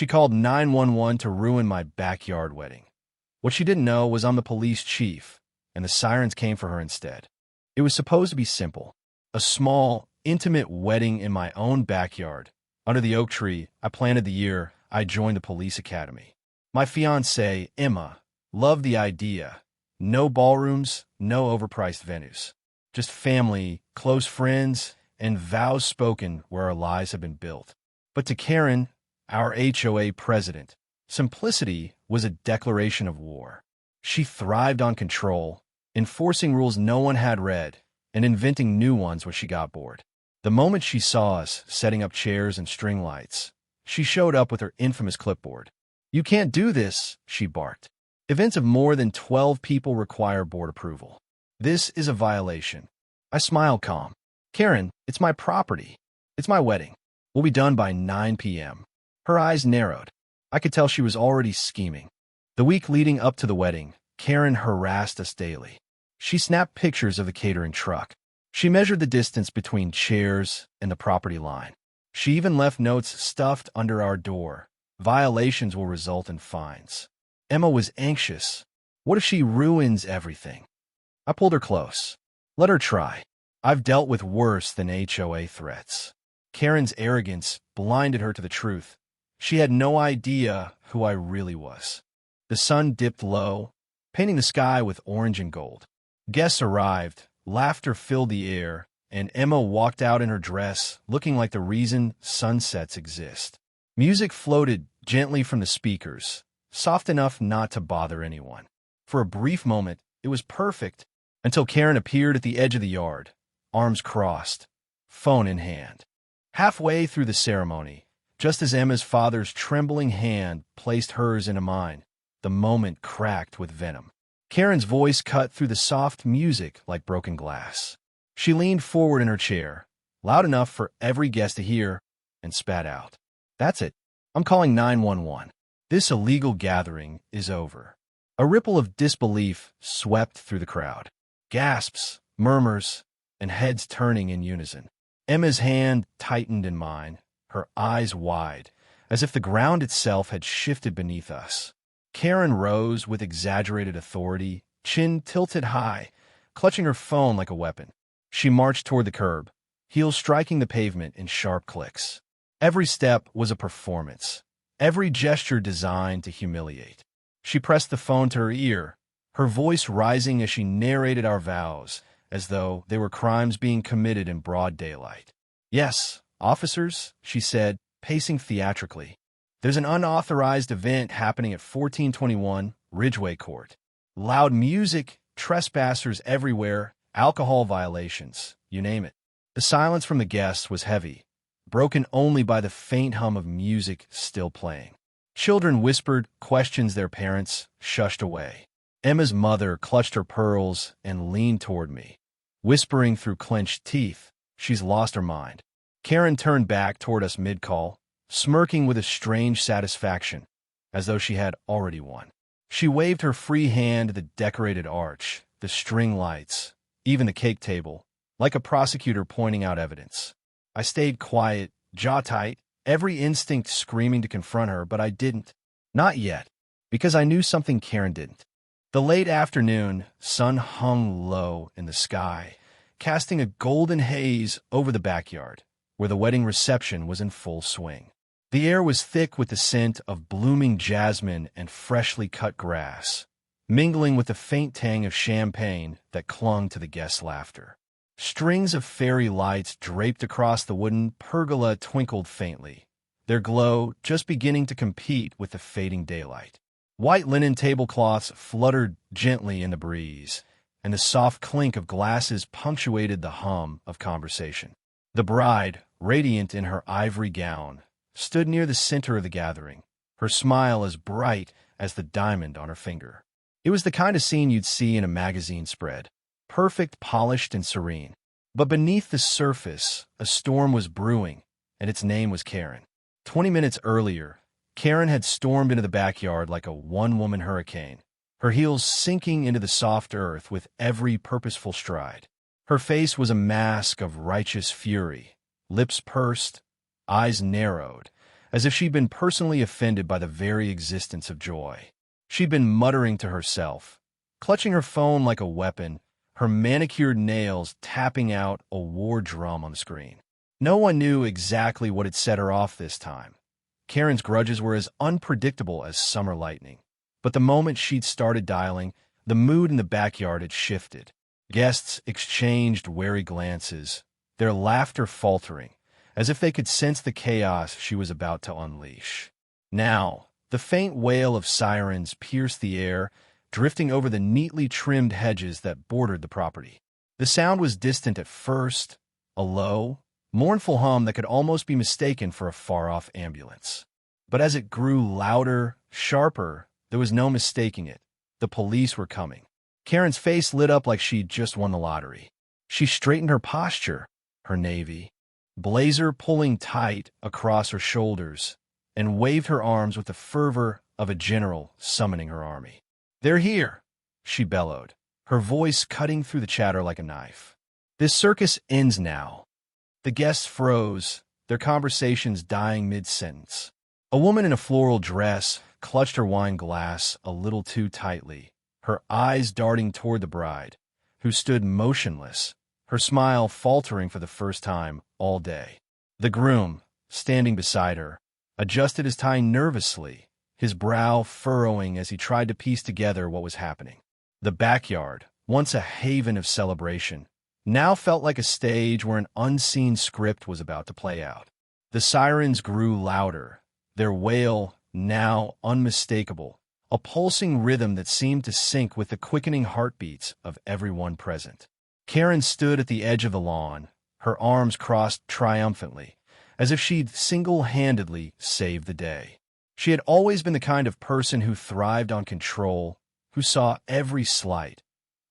She called 911 to ruin my backyard wedding. What she didn't know was I'm the police chief, and the Sirens came for her instead. It was supposed to be simple. A small, intimate wedding in my own backyard, under the oak tree I planted the year I joined the police academy. My fiancée, Emma, loved the idea. No ballrooms, no overpriced venues. Just family, close friends, and vows spoken where our lives have been built. But to Karen, our HOA president, simplicity was a declaration of war. She thrived on control, enforcing rules no one had read, and inventing new ones when she got bored. The moment she saw us setting up chairs and string lights, she showed up with her infamous clipboard. "You can't do this," she barked. "Events of more than 12 people require board approval. This is a violation." I smiled calm. "Karen, it's my property. It's my wedding. We'll be done by 9 p.m. Her eyes narrowed. I could tell she was already scheming. The week leading up to the wedding, Karen harassed us daily. She snapped pictures of the catering truck. She measured the distance between chairs and the property line. She even left notes stuffed under our door. Violations will result in fines. Emma was anxious. What if she ruins everything? I pulled her close. Let her try. I've dealt with worse than HOA threats. Karen's arrogance blinded her to the truth. She had no idea who I really was. The sun dipped low, painting the sky with orange and gold. Guests arrived, laughter filled the air, and Emma walked out in her dress, looking like the reason sunsets exist. Music floated gently from the speakers, soft enough not to bother anyone. For a brief moment, it was perfect, until Karen appeared at the edge of the yard, arms crossed, phone in hand. Halfway through the ceremony, just as Emma's father's trembling hand placed hers into mine, the moment cracked with venom. Karen's voice cut through the soft music like broken glass. She leaned forward in her chair, loud enough for every guest to hear, and spat out. "That's it. I'm calling 911. This illegal gathering is over." A ripple of disbelief swept through the crowd. Gasps, murmurs, and heads turning in unison. Emma's hand tightened in mine, her eyes wide, as if the ground itself had shifted beneath us. Karen rose with exaggerated authority, chin tilted high, clutching her phone like a weapon. She marched toward the curb, heels striking the pavement in sharp clicks. Every step was a performance, every gesture designed to humiliate. She pressed the phone to her ear, her voice rising as she narrated our vows, as though they were crimes being committed in broad daylight. "Yes, officers," she said, pacing theatrically. "There's an unauthorized event happening at 1421 Ridgeway Court. Loud music, trespassers everywhere, alcohol violations, you name it." The silence from the guests was heavy, broken only by the faint hum of music still playing. Children whispered questions their parents shushed away. Emma's mother clutched her pearls and leaned toward me, whispering through clenched teeth, "She's lost her mind." Karen turned back toward us mid-call, smirking with a strange satisfaction, as though she had already won. She waved her free hand at the decorated arch, the string lights, even the cake table, like a prosecutor pointing out evidence. I stayed quiet, jaw tight, every instinct screaming to confront her, but I didn't. Not yet, because I knew something Karen didn't. The late afternoon sun hung low in the sky, casting a golden haze over the backyard, where the wedding reception was in full swing. The air was thick with the scent of blooming jasmine and freshly cut grass, mingling with the faint tang of champagne that clung to the guests' laughter. Strings of fairy lights draped across the wooden pergola twinkled faintly, their glow just beginning to compete with the fading daylight. White linen tablecloths fluttered gently in the breeze, and the soft clink of glasses punctuated the hum of conversation. The bride, radiant in her ivory gown, stood near the center of the gathering, her smile as bright as the diamond on her finger. It was the kind of scene you'd see in a magazine spread, perfect, polished, and serene. But beneath the surface, a storm was brewing, and its name was Karen. 20 minutes earlier, Karen had stormed into the backyard like a one-woman hurricane, her heels sinking into the soft earth with every purposeful stride. Her face was a mask of righteous fury, lips pursed, eyes narrowed, as if she'd been personally offended by the very existence of joy. She'd been muttering to herself, clutching her phone like a weapon, her manicured nails tapping out a war drum on the screen. No one knew exactly what had set her off this time. Karen's grudges were as unpredictable as summer lightning. But the moment she'd started dialing, the mood in the backyard had shifted. Guests exchanged wary glances, their laughter faltering, as if they could sense the chaos she was about to unleash. Now, the faint wail of sirens pierced the air, drifting over the neatly trimmed hedges that bordered the property. The sound was distant at first, a low, mournful hum that could almost be mistaken for a far-off ambulance. But as it grew louder, sharper, there was no mistaking it. The police were coming. Karen's face lit up like she'd just won the lottery. She straightened her posture, her navy blazer pulling tight across her shoulders, and waved her arms with the fervor of a general summoning her army. "They're here," she bellowed, her voice cutting through the chatter like a knife. "This circus ends now." The guests froze, their conversations dying mid-sentence. A woman in a floral dress clutched her wine glass a little too tightly, her eyes darting toward the bride, who stood motionless, her smile faltering for the first time all day. The groom, standing beside her, adjusted his tie nervously, his brow furrowing as he tried to piece together what was happening. The backyard, once a haven of celebration, now felt like a stage where an unseen script was about to play out. The sirens grew louder, their wail now unmistakable, a pulsing rhythm that seemed to sync with the quickening heartbeats of everyone present. Karen stood at the edge of the lawn, her arms crossed triumphantly, as if she'd single-handedly saved the day. She had always been the kind of person who thrived on control, who saw every slight,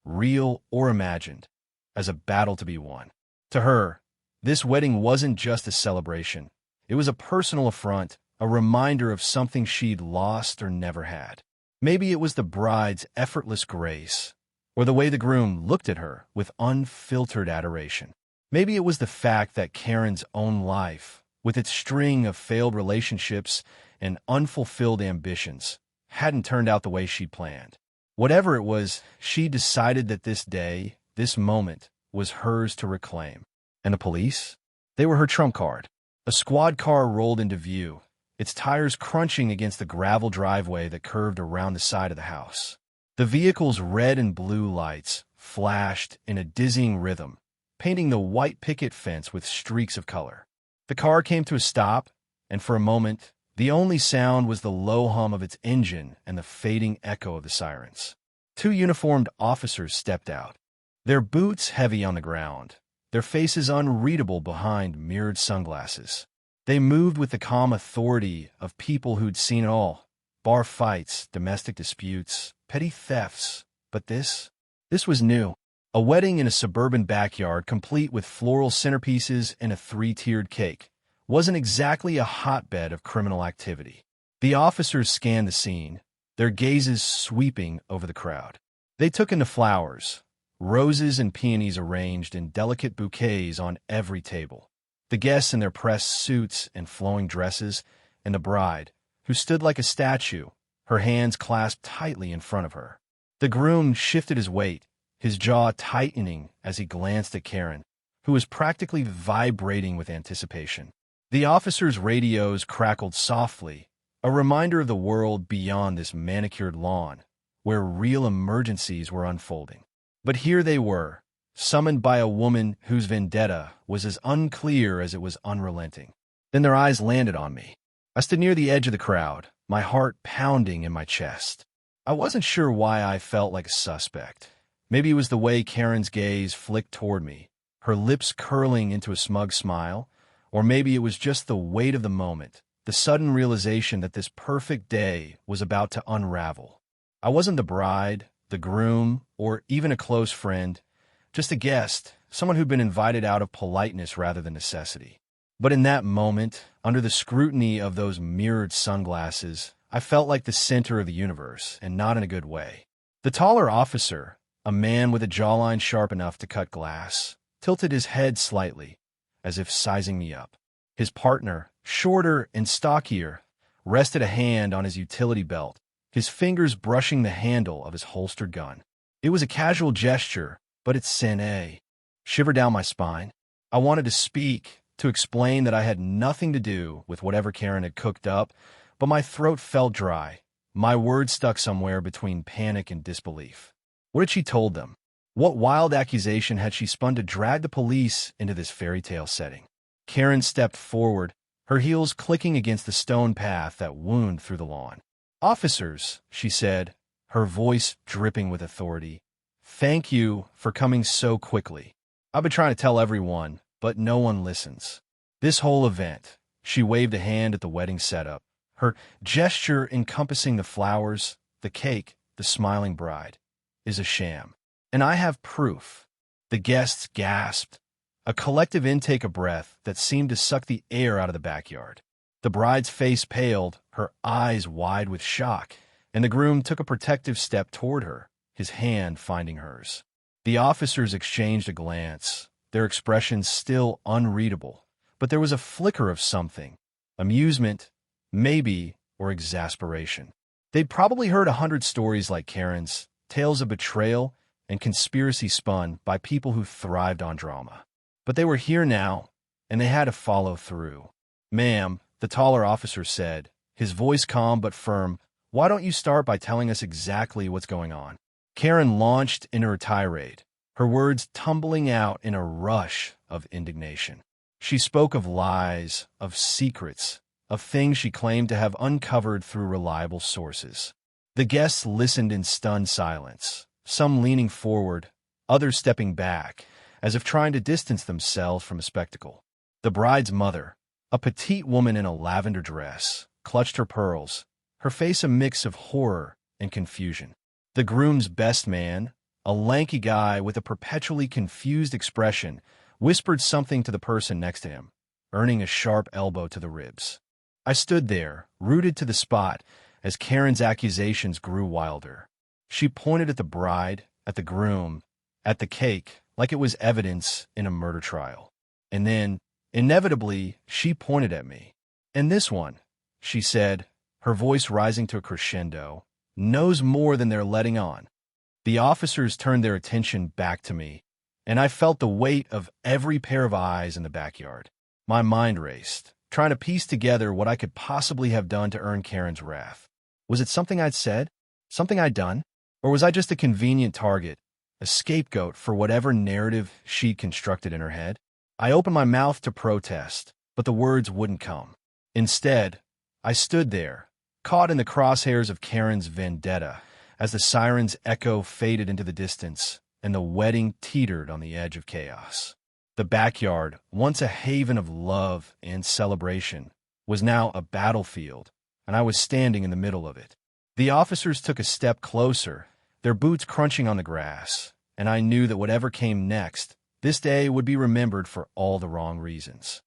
real or imagined, as a battle to be won. To her, this wedding wasn't just a celebration. It was a personal affront, a reminder of something she'd lost or never had. Maybe it was the bride's effortless grace, or the way the groom looked at her with unfiltered adoration. Maybe it was the fact that Karen's own life, with its string of failed relationships and unfulfilled ambitions, hadn't turned out the way she'd planned. Whatever it was, she decided that this day, this moment, was hers to reclaim. And the police? They were her trump card. A squad car rolled into view, its tires crunching against the gravel driveway that curved around the side of the house. The vehicle's red and blue lights flashed in a dizzying rhythm, painting the white picket fence with streaks of color. The car came to a stop, and for a moment, the only sound was the low hum of its engine and the fading echo of the sirens. Two uniformed officers stepped out, their boots heavy on the ground, their faces unreadable behind mirrored sunglasses. They moved with the calm authority of people who'd seen it all: bar fights, domestic disputes, petty thefts. But this was new. A wedding in a suburban backyard complete with floral centerpieces and a three-tiered cake wasn't exactly a hotbed of criminal activity. The officers scanned the scene, their gazes sweeping over the crowd. They took in the flowers, roses and peonies arranged in delicate bouquets on every table, the guests in their pressed suits and flowing dresses, and the bride, who stood like a statue, her hands clasped tightly in front of her. The groom shifted his weight, his jaw tightening as he glanced at Karen, who was practically vibrating with anticipation. The officers' radios crackled softly, a reminder of the world beyond this manicured lawn, where real emergencies were unfolding. But here they were, summoned by a woman whose vendetta was as unclear as it was unrelenting. Then their eyes landed on me. I stood near the edge of the crowd, my heart pounding in my chest. I wasn't sure why I felt like a suspect. Maybe it was the way Karen's gaze flicked toward me, her lips curling into a smug smile, or maybe it was just the weight of the moment, the sudden realization that this perfect day was about to unravel. I wasn't the bride, the groom, or even a close friend, just a guest, someone who'd been invited out of politeness rather than necessity. But in that moment, under the scrutiny of those mirrored sunglasses, I felt like the center of the universe, and not in a good way. The taller officer, a man with a jawline sharp enough to cut glass, tilted his head slightly, as if sizing me up. His partner, shorter and stockier, rested a hand on his utility belt, his fingers brushing the handle of his holstered gun. It was a casual gesture, but it sent a shiver down my spine. I wanted to speak, to explain that I had nothing to do with whatever Karen had cooked up, but my throat felt dry. My words stuck somewhere between panic and disbelief. What had she told them? What wild accusation had she spun to drag the police into this fairy tale setting? Karen stepped forward, her heels clicking against the stone path that wound through the lawn. "Officers," she said, her voice dripping with authority, "thank you for coming so quickly. I've been trying to tell everyone, but no one listens. This whole event," she waved a hand at the wedding setup, her gesture encompassing the flowers, the cake, the smiling bride, "is a sham. And I have proof." The guests gasped, a collective intake of breath that seemed to suck the air out of the backyard. The bride's face paled, her eyes wide with shock, and the groom took a protective step toward her, his hand finding hers. The officers exchanged a glance, their expressions still unreadable, but there was a flicker of something, amusement, maybe, or exasperation. They'd probably heard 100 stories like Karen's, tales of betrayal and conspiracy spun by people who thrived on drama. But they were here now, and they had to follow through. "Ma'am," the taller officer said, his voice calm but firm, "why don't you start by telling us exactly what's going on?" Karen launched into her tirade, her words tumbling out in a rush of indignation. She spoke of lies, of secrets, of things she claimed to have uncovered through reliable sources. The guests listened in stunned silence, some leaning forward, others stepping back, as if trying to distance themselves from a spectacle. The bride's mother, a petite woman in a lavender dress, clutched her pearls, her face a mix of horror and confusion. The groom's best man, a lanky guy with a perpetually confused expression, whispered something to the person next to him, earning a sharp elbow to the ribs. I stood there, rooted to the spot, as Karen's accusations grew wilder. She pointed at the bride, at the groom, at the cake, like it was evidence in a murder trial. And then, inevitably, she pointed at me. "And this one," she said, her voice rising to a crescendo, "knows more than they're letting on." The officers turned their attention back to me, and I felt the weight of every pair of eyes in the backyard. My mind raced, trying to piece together what I could possibly have done to earn Karen's wrath. Was it something I'd said? Something I'd done? Or was I just a convenient target, a scapegoat for whatever narrative she'd constructed in her head? I opened my mouth to protest, but the words wouldn't come. Instead, I stood there, caught in the crosshairs of Karen's vendetta, as the siren's echo faded into the distance and the wedding teetered on the edge of chaos. The backyard, once a haven of love and celebration, was now a battlefield, and I was standing in the middle of it. The officers took a step closer, their boots crunching on the grass, and I knew that whatever came next, this day would be remembered for all the wrong reasons.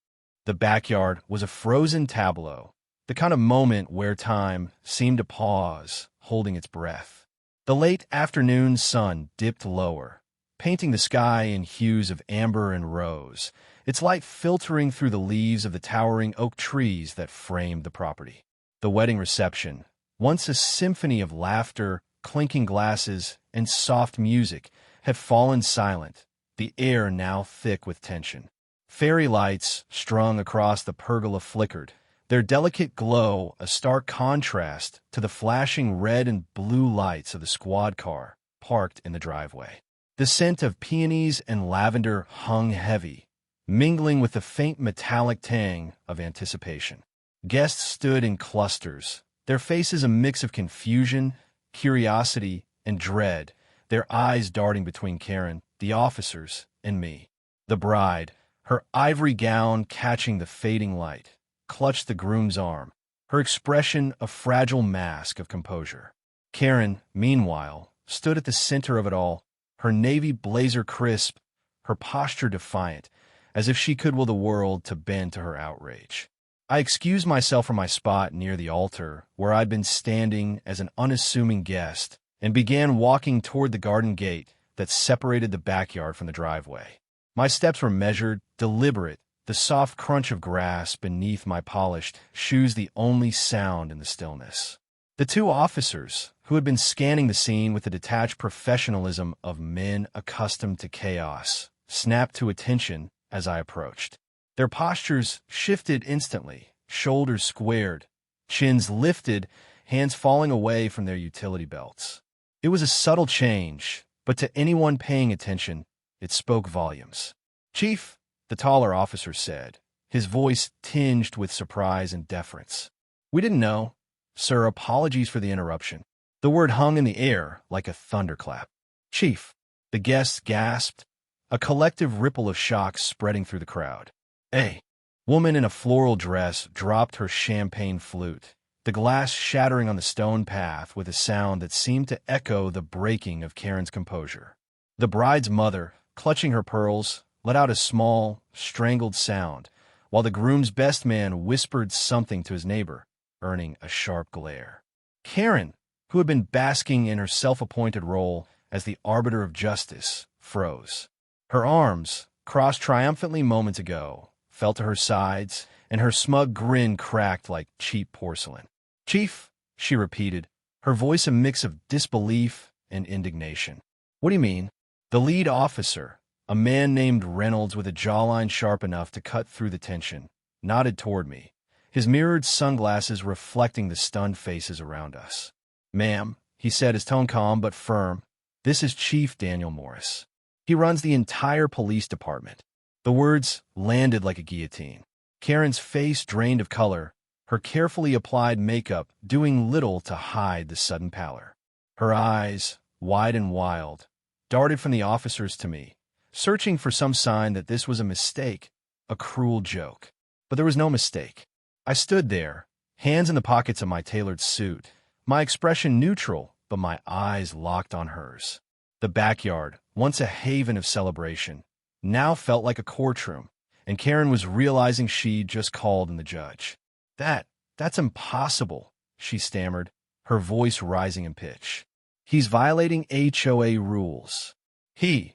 The backyard was a frozen tableau, the kind of moment where time seemed to pause, holding its breath. The late afternoon sun dipped lower, painting the sky in hues of amber and rose, its light filtering through the leaves of the towering oak trees that framed the property. The wedding reception, once a symphony of laughter, clinking glasses, and soft music, had fallen silent, the air now thick with tension. Fairy lights strung across the pergola flickered, their delicate glow a stark contrast to the flashing red and blue lights of the squad car parked in the driveway. The scent of peonies and lavender hung heavy, mingling with the faint metallic tang of anticipation. Guests stood in clusters, their faces a mix of confusion, curiosity, and dread, their eyes darting between Karen, the officers, and me. The bride, her ivory gown catching the fading light, clutched the groom's arm, her expression a fragile mask of composure. Karen, meanwhile, stood at the center of it all, her navy blazer crisp, her posture defiant, as if she could will the world to bend to her outrage. I excused myself from my spot near the altar, where I'd been standing as an unassuming guest, and began walking toward the garden gate that separated the backyard from the driveway. My steps were measured, deliberate, the the soft crunch of grass beneath my polished shoes the only sound in the stillness. The two officers, who had been scanning the scene with the detached professionalism of men accustomed to chaos, snapped to attention as I approached. Their postures shifted instantly, shoulders squared, chins lifted, hands falling away from their utility belts. It was a subtle change, but to anyone paying attention, it spoke volumes. "Chief," the taller officer said, his voice tinged with surprise and deference. "We didn't know. Sir, apologies for the interruption." The word hung in the air like a thunderclap. "Chief," the guests gasped, a collective ripple of shock spreading through the crowd. A woman in a floral dress dropped her champagne flute, the glass shattering on the stone path with a sound that seemed to echo the breaking of Karen's composure. The bride's mother, clutching her pearls, let out a small, strangled sound, while the groom's best man whispered something to his neighbor, earning a sharp glare. Karen, who had been basking in her self-appointed role as the arbiter of justice, froze. Her arms, crossed triumphantly moments ago, fell to her sides, and her smug grin cracked like cheap porcelain. "Chief," she repeated, her voice a mix of disbelief and indignation. "What do you mean?" The lead officer, a man named Reynolds with a jawline sharp enough to cut through the tension, nodded toward me, his mirrored sunglasses reflecting the stunned faces around us. "Ma'am," he said, his tone calm but firm, "this is Chief Daniel Morris. He runs the entire police department." The words landed like a guillotine. Karen's face drained of color, her carefully applied makeup doing little to hide the sudden pallor. Her eyes, wide and wild, darted from the officers to me, searching for some sign that this was a mistake, a cruel joke. But there was no mistake. I stood there, hands in the pockets of my tailored suit, my expression neutral, but my eyes locked on hers. The backyard, once a haven of celebration, now felt like a courtroom, and Karen was realizing she'd just called in the judge. That's impossible," she stammered, her voice rising in pitch. "He's violating HOA rules. He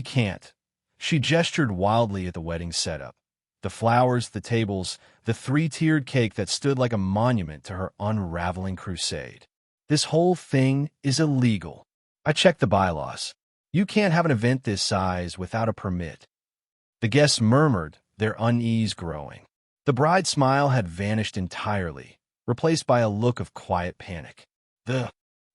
can't." She gestured wildly at the wedding setup. The flowers, the tables, the three-tiered cake that stood like a monument to her unraveling crusade. "This whole thing is illegal. I checked the bylaws. You can't have an event this size without a permit." The guests murmured, their unease growing. The bride's smile had vanished entirely, replaced by a look of quiet panic. The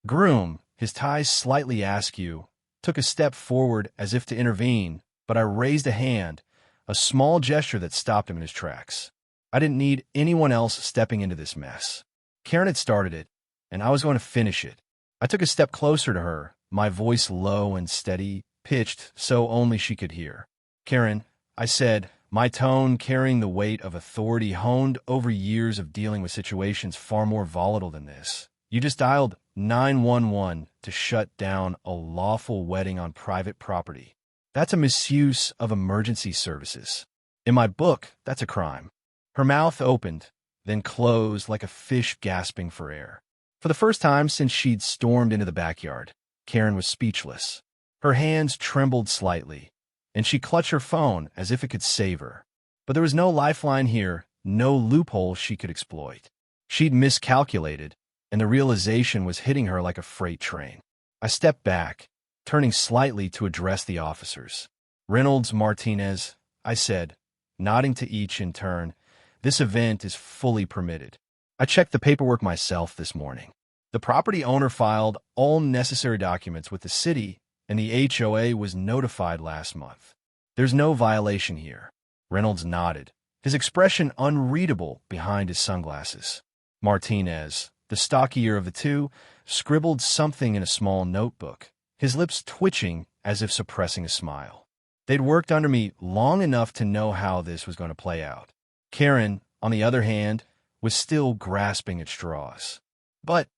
groom, his ties slightly askew, took a step forward as if to intervene, but I raised a hand, a small gesture that stopped him in his tracks. I didn't need anyone else stepping into this mess. Karen had started it, and I was going to finish it. I took a step closer to her, my voice low and steady, pitched so only she could hear. "Karen," I said, my tone carrying the weight of authority honed over years of dealing with situations far more volatile than this. "You just dialed 911 to shut down a lawful wedding on private property. That's a misuse of emergency services. In my book, that's a crime." Her mouth opened, then closed like a fish gasping for air. For the first time since she'd stormed into the backyard, Karen was speechless. Her hands trembled slightly, and she clutched her phone as if it could save her. But there was no lifeline here, no loophole she could exploit. She'd miscalculated, and the realization was hitting her like a freight train. I stepped back, turning slightly to address the officers. "Reynolds, Martinez," I said, nodding to each in turn, "this event is fully permitted. I checked the paperwork myself this morning. The property owner filed all necessary documents with the city, and the HOA was notified last month. There's no violation here." Reynolds nodded, his expression unreadable behind his sunglasses. Martinez, the stockier of the two, scribbled something in a small notebook, his lips twitching as if suppressing a smile. They'd worked under me long enough to know how this was going to play out. Karen, on the other hand, was still grasping at straws. But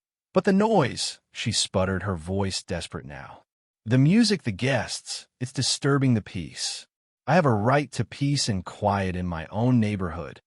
the noise," she sputtered, her voice desperate now. "The music, the guests, it's disturbing the peace. I have a right to peace and quiet in my own neighborhood."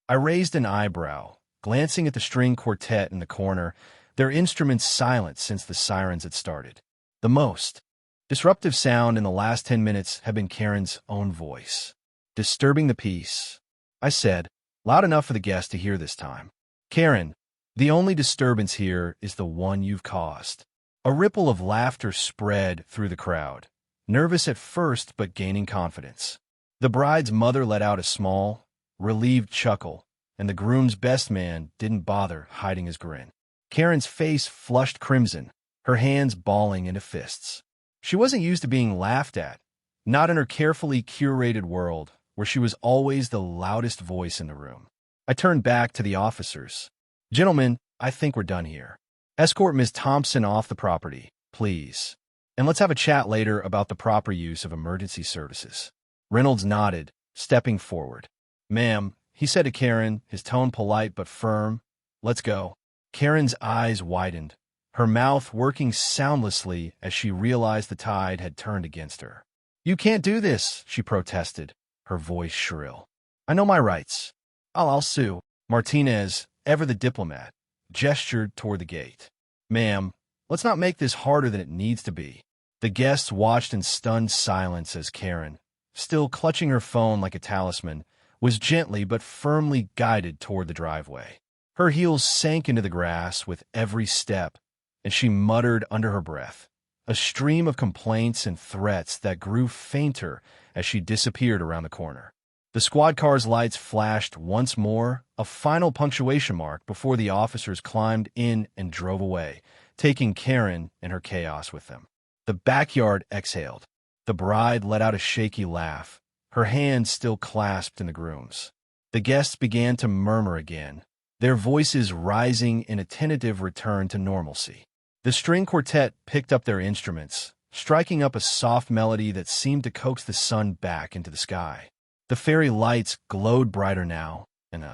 I raised an eyebrow, glancing at the string quartet in the corner, their instruments silent since the sirens had started. The most disruptive sound in the last 10 minutes had been Karen's own voice. Disturbing the peace, I said, loud enough for the guest to hear this time. Karen, the only disturbance here is the one you've caused. A ripple of laughter spread through the crowd, nervous at first but gaining confidence. The bride's mother let out a small, relieved chuckle, and the groom's best man didn't bother hiding his grin. Karen's face flushed crimson, her hands balling into fists. She wasn't used to being laughed at, not in her carefully curated world, where she was always the loudest voice in the room. I turned back to the officers. Gentlemen, I think we're done here. Escort Ms. Thompson off the property, please. And let's have a chat later about the proper use of emergency services. Reynolds nodded, stepping forward. Ma'am, he said to Karen, his tone polite but firm. Let's go. Karen's eyes widened, her mouth working soundlessly as she realized the tide had turned against her. You can't do this, she protested, her voice shrill. I know my rights. I'll sue. Martinez, ever the diplomat, gestured toward the gate. Ma'am, let's not make this harder than it needs to be. The guests watched in stunned silence as Karen, still clutching her phone like a talisman, was gently but firmly guided toward the driveway. Her heels sank into the grass with every step, and she muttered under her breath, a stream of complaints and threats that grew fainter as she disappeared around the corner. The squad car's lights flashed once more, a final punctuation mark before the officers climbed in and drove away, taking Karen and her chaos with them. The backyard exhaled. The bride let out a shaky laugh, her hands still clasped in the groom's. The guests began to murmur again, their voices rising in a tentative return to normalcy. The string quartet picked up their instruments, striking up a soft melody that seemed to coax the sun back into the sky. The fairy lights glowed brighter now, and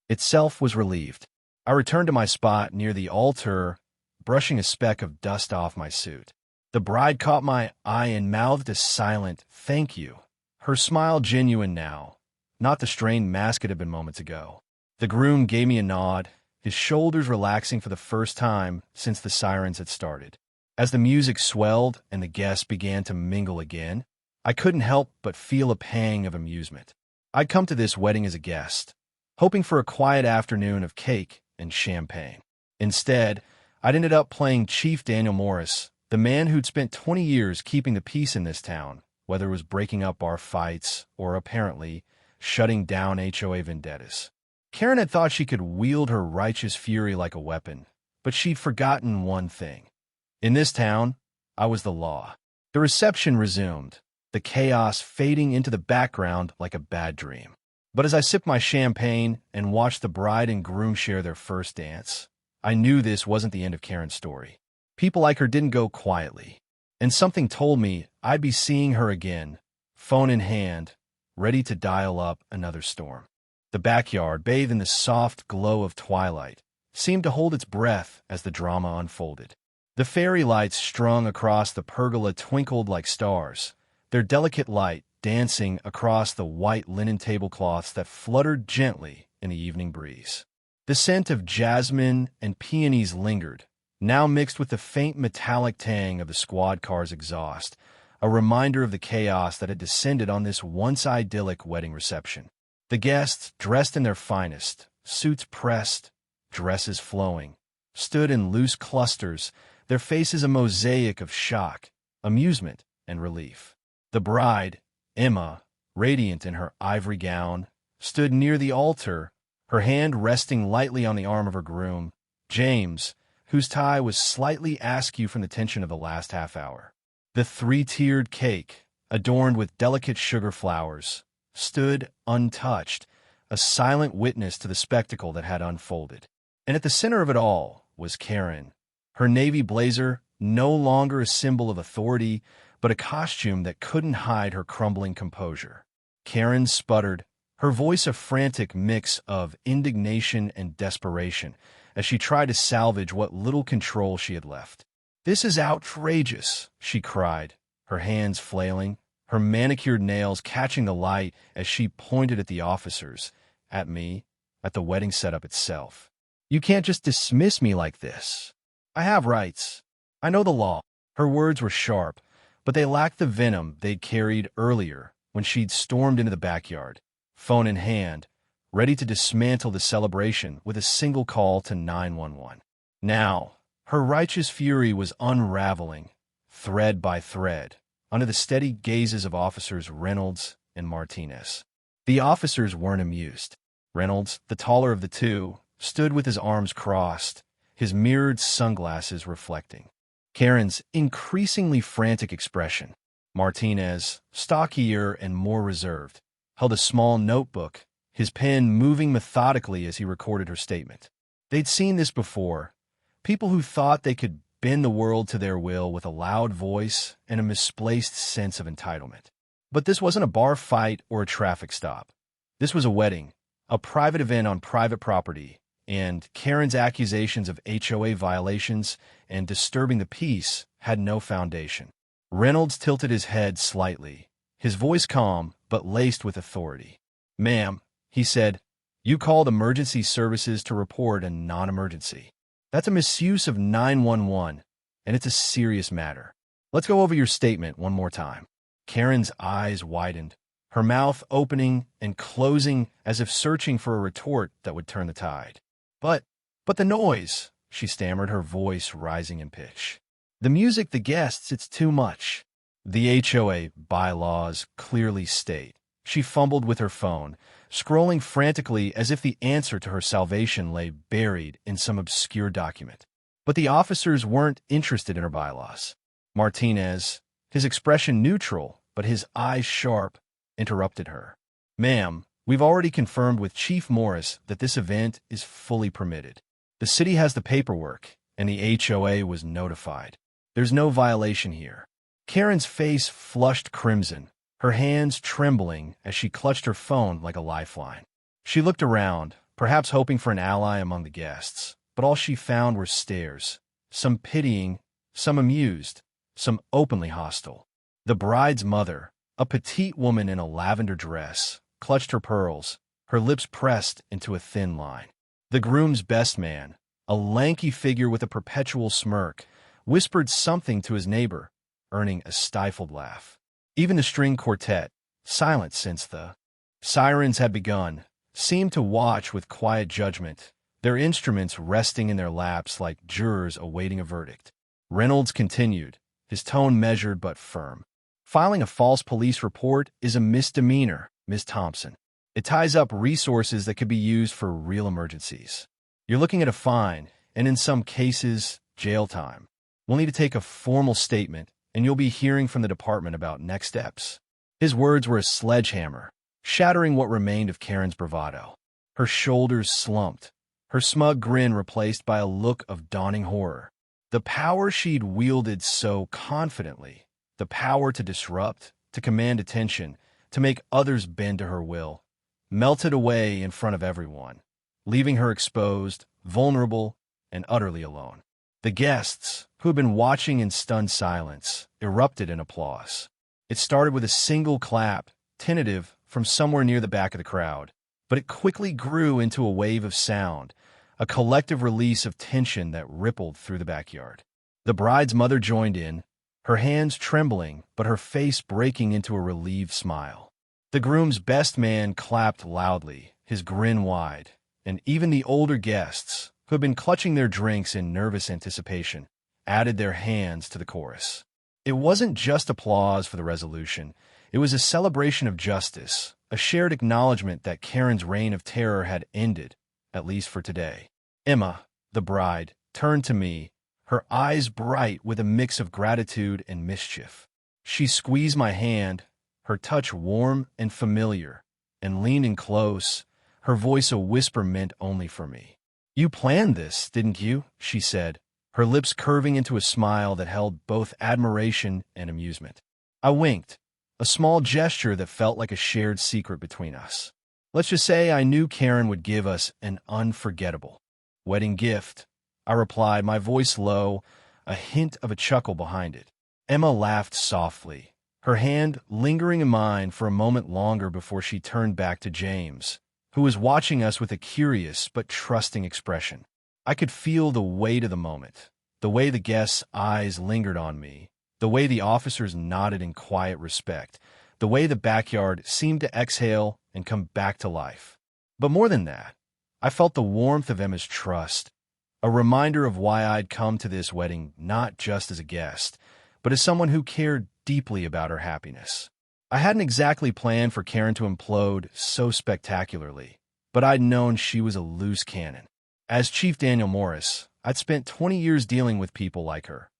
itself was relieved. I returned to my spot near the altar, brushing a speck of dust off my suit. The bride caught my eye and mouthed a silent thank you, her smile genuine now, not the strained mask it had been moments ago. The groom gave me a nod, his shoulders relaxing for the first time since the Sirens had started. As the music swelled and the guests began to mingle again, I couldn't help but feel a pang of amusement. I'd come to this wedding as a guest, hoping for a quiet afternoon of cake and champagne. Instead, I'd ended up playing Chief Daniel Morris, the man who'd spent 20 years keeping the peace in this town, whether it was breaking up our fights or, apparently, shutting down HOA vendettas. Karen had thought she could wield her righteous fury like a weapon, but she'd forgotten one thing. In this town, I was the law. The reception resumed, the chaos fading into the background like a bad dream. But as I sipped my champagne and watched the bride and groom share their first dance, I knew this wasn't the end of Karen's story. People like her didn't go quietly, and something told me I'd be seeing her again, phone in hand, ready to dial up another storm. The backyard, bathed in the soft glow of twilight, seemed to hold its breath as the drama unfolded. The fairy lights strung across the pergola twinkled like stars, their delicate light dancing across the white linen tablecloths that fluttered gently in the evening breeze. The scent of jasmine and peonies lingered, now mixed with the faint metallic tang of the squad car's exhaust, a reminder of the chaos that had descended on this once idyllic wedding reception. The guests, dressed in their finest, suits pressed, dresses flowing, stood in loose clusters, their faces a mosaic of shock, amusement, and relief. The bride, Emma, radiant in her ivory gown, stood near the altar, her hand resting lightly on the arm of her groom, James, whose tie was slightly askew from the tension of the last half hour. The three-tiered cake, adorned with delicate sugar flowers, stood untouched, a silent witness to the spectacle that had unfolded. And at the center of it all was Karen, her navy blazer no longer a symbol of authority, but a costume that couldn't hide her crumbling composure. Karen sputtered, her voice a frantic mix of indignation and desperation, as she tried to salvage what little control she had left. "This is outrageous," she cried, her hands flailing, her manicured nails catching the light as she pointed at the officers, at me, at the wedding setup itself. "You can't just dismiss me like this. I have rights. I know the law." Her words were sharp, but they lacked the venom they'd carried earlier when she'd stormed into the backyard, phone in hand, ready to dismantle the celebration with a single call to 911. Now, her righteous fury was unraveling, thread by thread, under the steady gazes of officers Reynolds and Martinez. The officers weren't amused. Reynolds, the taller of the two, stood with his arms crossed, his mirrored sunglasses reflecting Karen's increasingly frantic expression. Martinez, stockier and more reserved, held a small notebook, his pen moving methodically as he recorded her statement. They'd seen this before. People who thought they could bend the world to their will with a loud voice and a misplaced sense of entitlement. But this wasn't a bar fight or a traffic stop. This was a wedding, a private event on private property, and Karen's accusations of HOA violations and disturbing the peace had no foundation. Reynolds tilted his head slightly, his voice calm but laced with authority. "Ma'am," he said, "you called emergency services to report a non-emergency. That's a misuse of 911, and it's a serious matter. Let's go over your statement one more time." Karen's eyes widened, her mouth opening and closing as if searching for a retort that would turn the tide. But the noise," she stammered, her voice rising in pitch. "The music, the guests, it's too much. The HOA bylaws clearly state." She fumbled with her phone, scrolling frantically as if the answer to her salvation lay buried in some obscure document. But the officers weren't interested in her bylaws. Martinez, his expression neutral but his eyes sharp, interrupted her. "Ma'am, we've already confirmed with Chief Morris that this event is fully permitted. The city has the paperwork, and the HOA was notified. There's no violation here." Karen's face flushed crimson, her hands trembling as she clutched her phone like a lifeline. She looked around, perhaps hoping for an ally among the guests, but all she found were stares, some pitying, some amused, some openly hostile. The bride's mother, a petite woman in a lavender dress, clutched her pearls, her lips pressed into a thin line. The groom's best man, a lanky figure with a perpetual smirk, whispered something to his neighbor, earning a stifled laugh. Even the string quartet, silent since the Sirens had begun, seemed to watch with quiet judgment, their instruments resting in their laps like jurors awaiting a verdict. Reynolds continued, his tone measured but firm. "Filing a false police report is a misdemeanor, Miss Thompson. It ties up resources that could be used for real emergencies. You're looking at a fine, and in some cases, jail time. We'll need to take a formal statement, and you'll be hearing from the department about next steps." His words were a sledgehammer, shattering what remained of Karen's bravado. Her shoulders slumped, her smug grin replaced by a look of dawning horror. The power she'd wielded so confidently, the power to disrupt, to command attention, to make others bend to her will, melted away in front of everyone, leaving her exposed, vulnerable, and utterly alone. The guests, who had been watching in stunned silence, erupted in applause. It started with a single clap, tentative, from somewhere near the back of the crowd, but it quickly grew into a wave of sound, a collective release of tension that rippled through the backyard. The bride's mother joined in, her hands trembling but her face breaking into a relieved smile. The groom's best man clapped loudly, his grin wide, and even the older guests, who had been clutching their drinks in nervous anticipation, added their hands to the chorus. It wasn't just applause for the resolution. It was a celebration of justice, a shared acknowledgement that Karen's reign of terror had ended, at least for today. Emma, the bride, turned to me, her eyes bright with a mix of gratitude and mischief. She squeezed my hand, her touch warm and familiar, and leaned in close, her voice a whisper meant only for me. "You planned this, didn't you?" she said, her lips curving into a smile that held both admiration and amusement. I winked, a small gesture that felt like a shared secret between us. "Let's just say I knew Karen would give us an unforgettable wedding gift," I replied, my voice low, a hint of a chuckle behind it. Emma laughed softly, her hand lingering in mine for a moment longer before she turned back to James, who was watching us with a curious but trusting expression. I could feel the weight of the moment, the way the guests' eyes lingered on me, the way the officers nodded in quiet respect, the way the backyard seemed to exhale and come back to life. But more than that, I felt the warmth of Emma's trust, a reminder of why I'd come to this wedding not just as a guest, but as someone who cared deeply about her happiness. I hadn't exactly planned for Karen to implode so spectacularly, but I'd known she was a loose cannon. As Chief Daniel Morris, I'd spent 20 years dealing with people like her.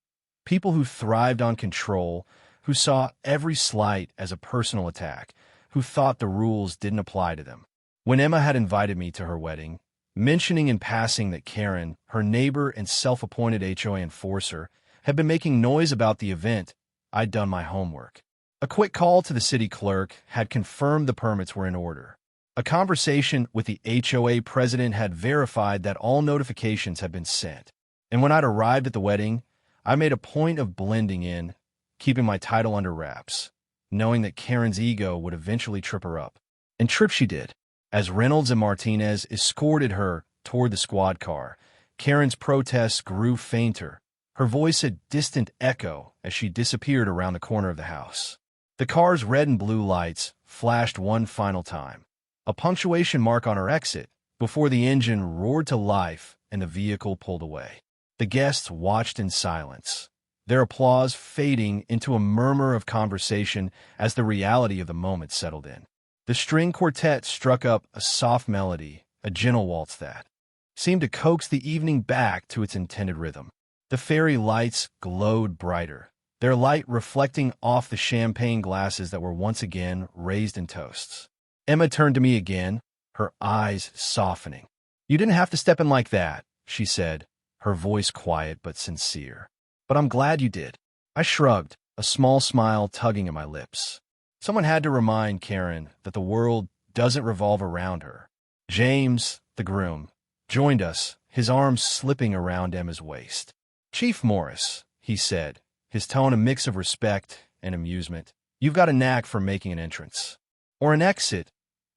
People who thrived on control, who saw every slight as a personal attack, who thought the rules didn't apply to them. When Emma had invited me to her wedding, mentioning in passing that Karen, her neighbor and self-appointed HOA enforcer, had been making noise about the event, I'd done my homework. A quick call to the city clerk had confirmed the permits were in order. A conversation with the HOA president had verified that all notifications had been sent. And when I'd arrived at the wedding, I made a point of blending in, keeping my title under wraps, knowing that Karen's ego would eventually trip her up. And trip she did. As Reynolds and Martinez escorted her toward the squad car, Karen's protests grew fainter, her voice a distant echo as she disappeared around the corner of the house. The car's red and blue lights flashed one final time, a punctuation mark on her exit, before the engine roared to life and the vehicle pulled away. The guests watched in silence, their applause fading into a murmur of conversation as the reality of the moment settled in. The string quartet struck up a soft melody, a gentle waltz that seemed to coax the evening back to its intended rhythm. The fairy lights glowed brighter, their light reflecting off the champagne glasses that were once again raised in toasts. Emma turned to me again, her eyes softening. "You didn't have to step in like that," she said, her voice quiet but sincere. "But I'm glad you did." I shrugged, a small smile tugging at my lips. Someone had to remind Karen that the world doesn't revolve around her. James, the groom, joined us, his arms slipping around Emma's waist. "Chief Morris," he said, his tone a mix of respect and amusement, "you've got a knack for making an entrance." "Or an exit,"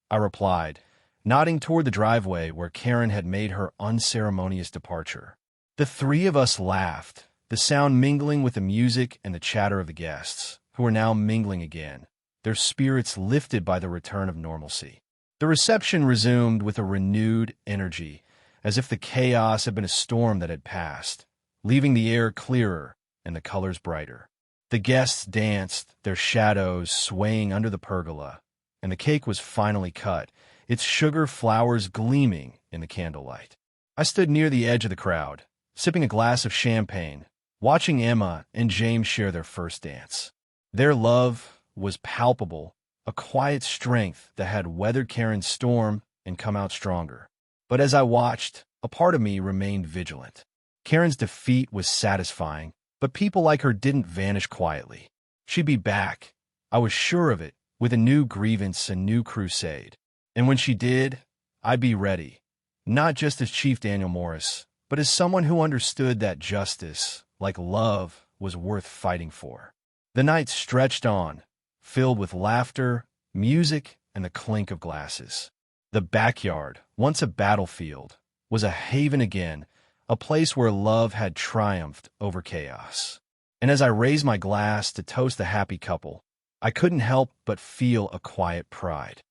I replied, nodding toward the driveway where Karen had made her unceremonious departure. The three of us laughed, the sound mingling with the music and the chatter of the guests, who were now mingling again, their spirits lifted by the return of normalcy. The reception resumed with a renewed energy, as if the chaos had been a storm that had passed, leaving the air clearer and the colors brighter. The guests danced, their shadows swaying under the pergola, and the cake was finally cut, its sugar flowers gleaming in the candlelight. I stood near the edge of the crowd, sipping a glass of champagne, watching Emma and James share their first dance. Their love was palpable, a quiet strength that had weathered Karen's storm and come out stronger. But as I watched, a part of me remained vigilant. Karen's defeat was satisfying, but people like her didn't vanish quietly. She'd be back, I was sure of it, with a new grievance, a new crusade. And when she did, I'd be ready, not just as Chief Daniel Morris, but as someone who understood that justice, like love, was worth fighting for. The night stretched on, filled with laughter, music, and the clink of glasses. The backyard, once a battlefield, was a haven again, a place where love had triumphed over chaos. And as I raised my glass to toast the happy couple, I couldn't help but feel a quiet pride.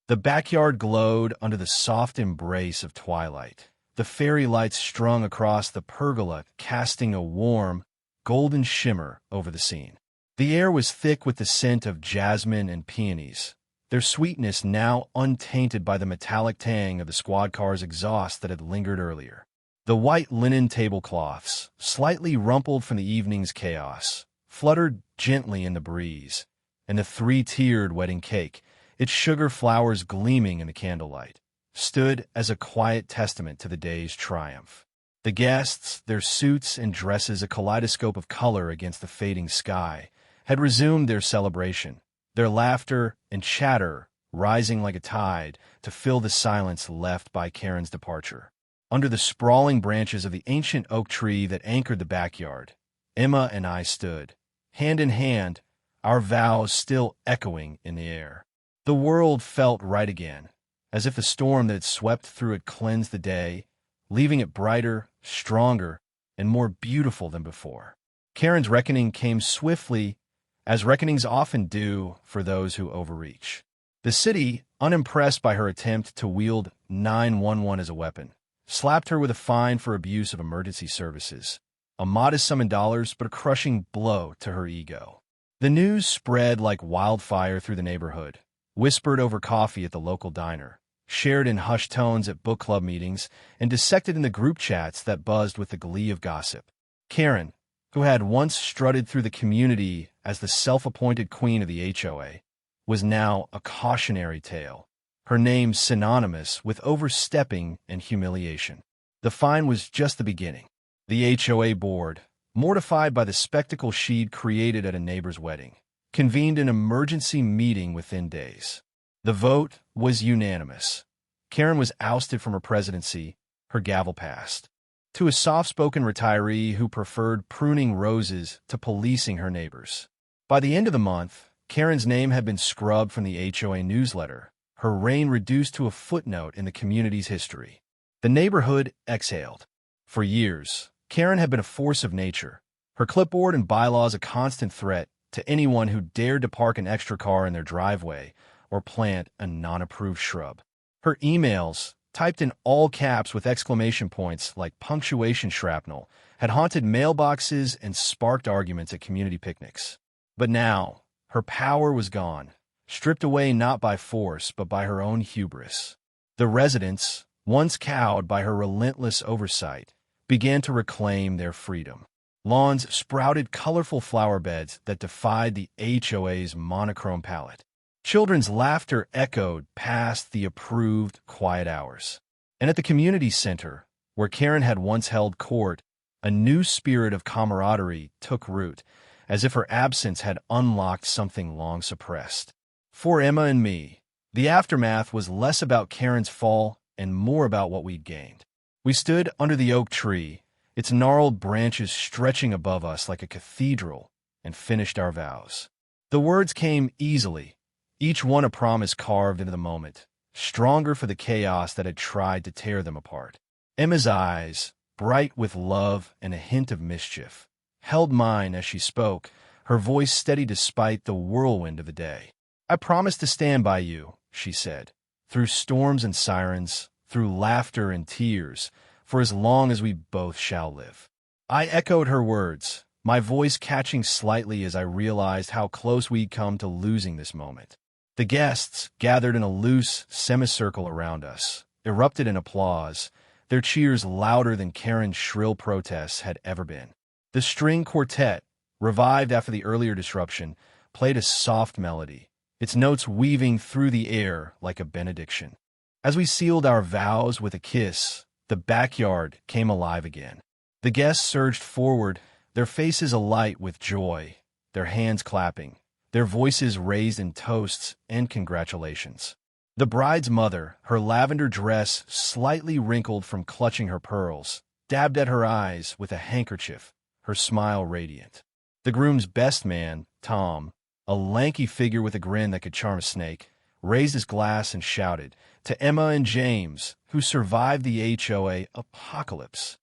The backyard glowed under the soft embrace of twilight, the fairy lights strung across the pergola casting a warm, golden shimmer over the scene. The air was thick with the scent of jasmine and peonies, their sweetness now untainted by the metallic tang of the squad car's exhaust that had lingered earlier. The white linen tablecloths, slightly rumpled from the evening's chaos, fluttered gently in the breeze, and the three-tiered wedding cake, its sugar flowers gleaming in the candlelight, stood as a quiet testament to the day's triumph. The guests, their suits and dresses a kaleidoscope of color against the fading sky, had resumed their celebration, their laughter and chatter rising like a tide to fill the silence left by Karen's departure. Under the sprawling branches of the ancient oak tree that anchored the backyard, Emma and I stood, hand in hand, our vows still echoing in the air. The world felt right again, as if the storm that had swept through it cleansed the day, leaving it brighter, stronger, and more beautiful than before. Karen's reckoning came swiftly as reckonings often do for those who overreach. The city, unimpressed by her attempt to wield 911 as a weapon, slapped her with a fine for abuse of emergency services, a modest sum in dollars but a crushing blow to her ego. The news spread like wildfire through the neighborhood, whispered over coffee at the local diner, shared in hushed tones at book club meetings, and dissected in the group chats that buzzed with the glee of gossip. Karen, who had once strutted through the community as the self-appointed queen of the HOA, was now a cautionary tale, her name synonymous with overstepping and humiliation. The fine was just the beginning. The HOA board, mortified by the spectacle she'd created at a neighbor's wedding, convened an emergency meeting within days. The vote was unanimous. Karen was ousted from her presidency, her gavel passed, to a soft-spoken retiree who preferred pruning roses to policing her neighbors. By the end of the month, Karen's name had been scrubbed from the HOA newsletter, her reign reduced to a footnote in the community's history. The neighborhood exhaled. For years, Karen had been a force of nature, her clipboard and bylaws a constant threat to anyone who dared to park an extra car in their driveway or plant a non-approved shrub. Her emails, typed in all caps with exclamation points like punctuation shrapnel, had haunted mailboxes and sparked arguments at community picnics. But now, her power was gone, stripped away not by force but by her own hubris. The residents, once cowed by her relentless oversight, began to reclaim their freedom. Lawns sprouted colorful flower beds that defied the HOA's monochrome palette. Children's laughter echoed past the approved quiet hours. And at the community center, where Karen had once held court, a new spirit of camaraderie took root, as if her absence had unlocked something long suppressed. For Emma and me, the aftermath was less about Karen's fall and more about what we'd gained. We stood under the oak tree, its gnarled branches stretching above us like a cathedral, and finished our vows. The words came easily, each one a promise carved into the moment, stronger for the chaos that had tried to tear them apart. Emma's eyes, bright with love and a hint of mischief, held mine as she spoke, her voice steady despite the whirlwind of the day. "I promise to stand by you," she said, "through storms and sirens, through laughter and tears, for as long as we both shall live." I echoed her words, my voice catching slightly as I realized how close we'd come to losing this moment. The guests, gathered in a loose semicircle around us, erupted in applause, their cheers louder than Karen's shrill protests had ever been. The string quartet, revived after the earlier disruption, played a soft melody, its notes weaving through the air like a benediction. As we sealed our vows with a kiss, the backyard came alive again. The guests surged forward, their faces alight with joy, their hands clapping, their voices raised in toasts and congratulations. The bride's mother, her lavender dress slightly wrinkled from clutching her pearls, dabbed at her eyes with a handkerchief, her smile radiant. The groom's best man, Tom, a lanky figure with a grin that could charm a snake, raised his glass and shouted, to Emma and James, who survived the HOA apocalypse.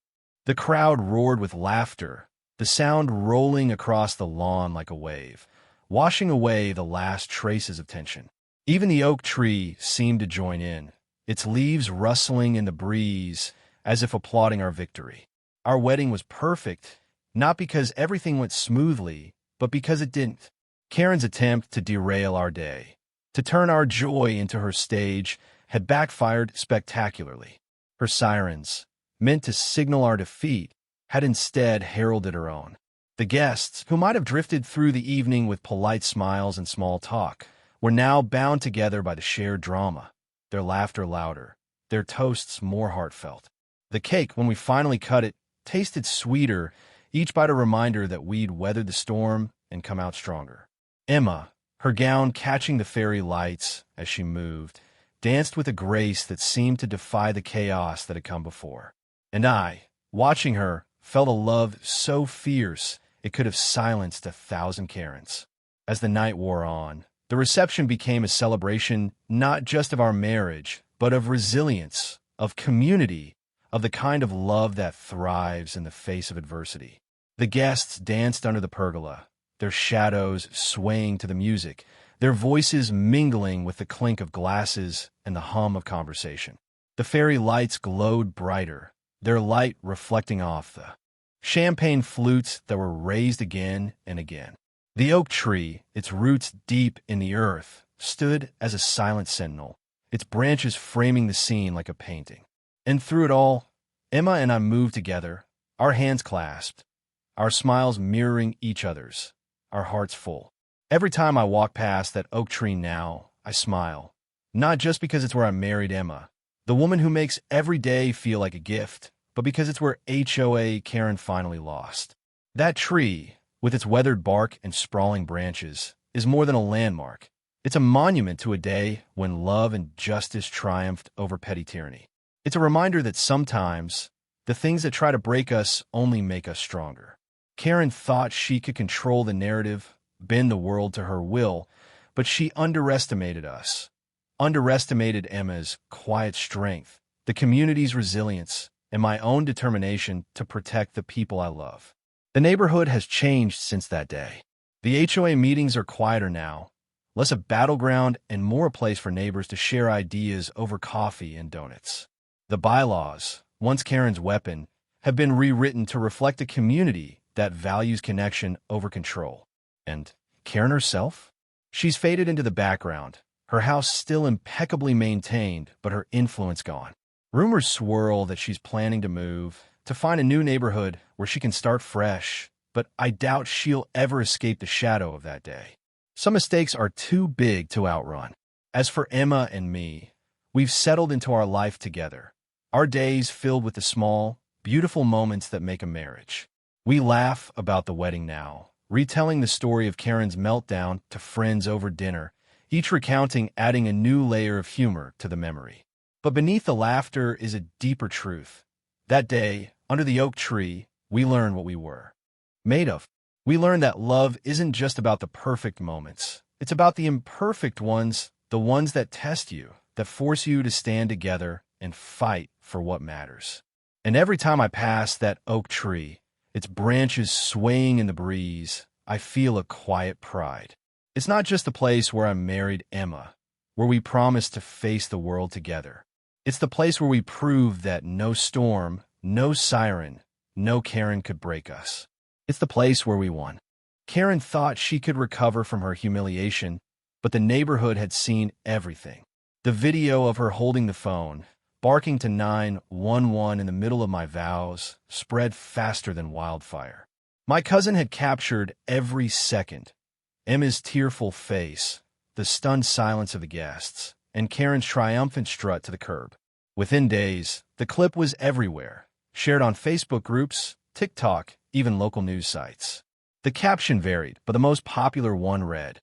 The crowd roared with laughter, the sound rolling across the lawn like a wave, washing away the last traces of tension. Even the oak tree seemed to join in, its leaves rustling in the breeze as if applauding our victory. Our wedding was perfect, not because everything went smoothly, but because it didn't. Karen's attempt to derail our day, to turn our joy into her stage, had backfired spectacularly. Her sirens, meant to signal our defeat, had instead heralded her own. The guests, who might have drifted through the evening with polite smiles and small talk, were now bound together by the shared drama, their laughter louder, their toasts more heartfelt. The cake, when we finally cut it, tasted sweeter, each bite a reminder that we'd weathered the storm and come out stronger. Emma, her gown catching the fairy lights as she moved, danced with a grace that seemed to defy the chaos that had come before. And I, watching her, felt a love so fierce it could have silenced 1,000 Karens. As the night wore on, the reception became a celebration not just of our marriage, but of resilience, of community, of the kind of love that thrives in the face of adversity. The guests danced under the pergola, their shadows swaying to the music, their voices mingling with the clink of glasses and the hum of conversation. The fairy lights glowed brighter, their light reflecting off the champagne flutes that were raised again and again. The oak tree, its roots deep in the earth, stood as a silent sentinel, its branches framing the scene like a painting. And through it all, Emma and I moved together, our hands clasped, our smiles mirroring each other's, our hearts full. Every time I walk past that oak tree now, I smile. Not just because it's where I married Emma, the woman who makes every day feel like a gift, but because it's where HOA Karen finally lost. That tree, with its weathered bark and sprawling branches, is more than a landmark. It's a monument to a day when love and justice triumphed over petty tyranny. It's a reminder that sometimes the things that try to break us only make us stronger. Karen thought she could control the narrative, bend the world to her will, but she underestimated us. Underestimated Emma's quiet strength, the community's resilience, and my own determination to protect the people I love. The neighborhood has changed since that day. The HOA meetings are quieter now, less a battleground and more a place for neighbors to share ideas over coffee and donuts. The bylaws, once Karen's weapon, have been rewritten to reflect a community that values connection over control. And Karen herself? She's faded into the background, her house still impeccably maintained, but her influence gone. Rumors swirl that she's planning to move, to find a new neighborhood where she can start fresh, but I doubt she'll ever escape the shadow of that day. Some mistakes are too big to outrun. As for Emma and me, we've settled into our life together, our days filled with the small, beautiful moments that make a marriage. We laugh about the wedding now, retelling the story of Karen's meltdown to friends over dinner, each recounting adding a new layer of humor to the memory. But beneath the laughter is a deeper truth. That day, under the oak tree, we learned what we were made of. We learned that love isn't just about the perfect moments. It's about the imperfect ones, the ones that test you, that force you to stand together and fight for what matters. And every time I pass that oak tree, its branches swaying in the breeze, I feel a quiet pride. It's not just the place where I married Emma, where we promised to face the world together. It's the place where we proved that no storm, no siren, no Karen could break us. It's the place where we won. Karen thought she could recover from her humiliation, but the neighborhood had seen everything. The video of her holding the phone, barking to 911 in the middle of my vows, spread faster than wildfire. My cousin had captured every second. Emma's tearful face, the stunned silence of the guests, and Karen's triumphant strut to the curb. Within days, the clip was everywhere, shared on Facebook groups, TikTok, even local news sites. The caption varied, but the most popular one read,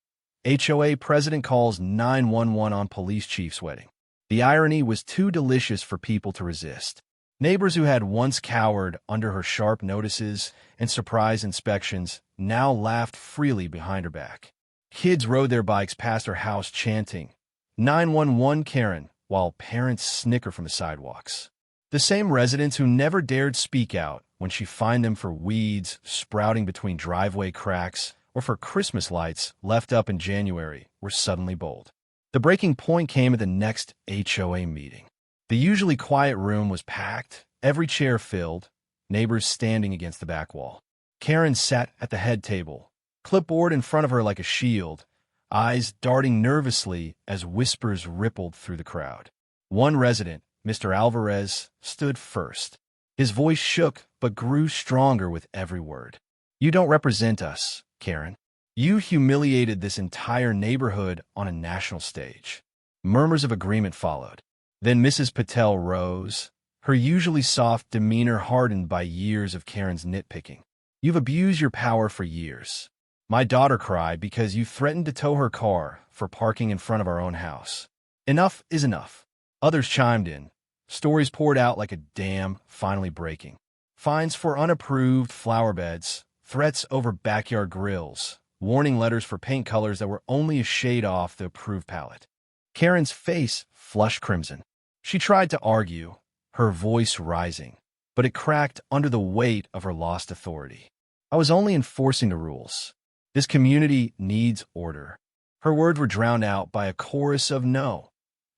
HOA president calls 911 on police chief's wedding. The irony was too delicious for people to resist. Neighbors who had once cowered under her sharp notices and surprise inspections now laughed freely behind her back. Kids rode their bikes past her house chanting, 911 Karen, while parents snicker from the sidewalks. The same residents who never dared speak out when she fined them for weeds sprouting between driveway cracks or for Christmas lights left up in January were suddenly bold. The breaking point came at the next HOA meeting. The usually quiet room was packed, every chair filled, neighbors standing against the back wall. Karen sat at the head table, clipboard in front of her like a shield, eyes darting nervously as whispers rippled through the crowd. One resident, Mr. Alvarez, stood first. His voice shook but grew stronger with every word. You don't represent us, Karen. You humiliated this entire neighborhood on a national stage. Murmurs of agreement followed. Then Mrs. Patel rose, her usually soft demeanor hardened by years of Karen's nitpicking. You've abused your power for years. My daughter cried because you threatened to tow her car for parking in front of our own house. Enough is enough. Others chimed in. Stories poured out like a dam finally breaking. Fines for unapproved flower beds, threats over backyard grills, warning letters for paint colors that were only a shade off the approved palette. Karen's face flushed crimson. She tried to argue, her voice rising, but it cracked under the weight of her lost authority. I was only enforcing the rules. This community needs order. Her words were drowned out by a chorus of no.